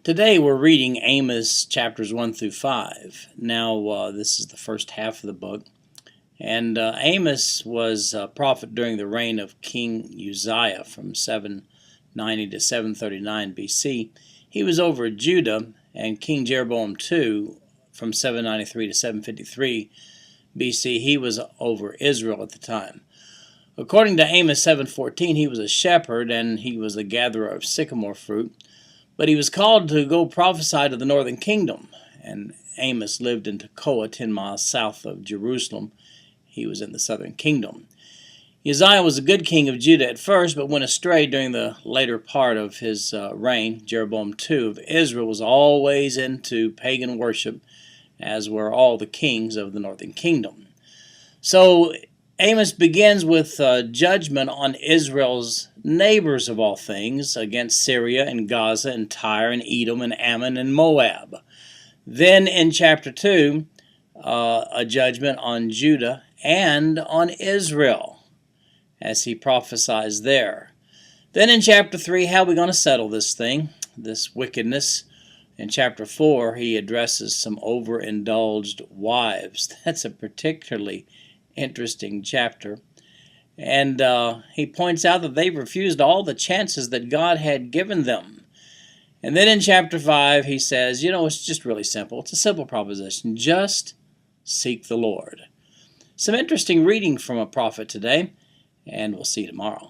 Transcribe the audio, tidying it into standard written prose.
Today we're reading Amos chapters 1 through 5. Now, this is the first half of the book. And Amos was a prophet during the reign of King Uzziah from 790 to 739 BC. He was over Judah, and King Jeroboam II from 793 to 753 BC. He was over Israel at the time. According to Amos 7:14, he was a shepherd and he was a gatherer of sycamore fruit. But he was called to go prophesy to the northern kingdom, and Amos lived in Tekoa, 10 miles south of Jerusalem. He was in the southern kingdom. Uzziah was a good king of Judah at first, but went astray during the later part of his reign. Jeroboam II of Israel was always into pagan worship, as were all the kings of the northern kingdom. So Amos begins with judgment on Israel's neighbors of all things, against Syria and Gaza and Tyre and Edom and Ammon and Moab. Then in chapter 2, a judgment on Judah and on Israel, as he prophesies there. Then in chapter 3, how are we going to settle this thing, this wickedness? In chapter 4, he addresses some overindulged wives. That's a particularly interesting chapter. And he points out that they've refused all the chances that God had given them. And then in chapter 5, he says, it's just really simple. It's a simple proposition. Just seek the Lord. Some interesting reading from a prophet today, and we'll see you tomorrow.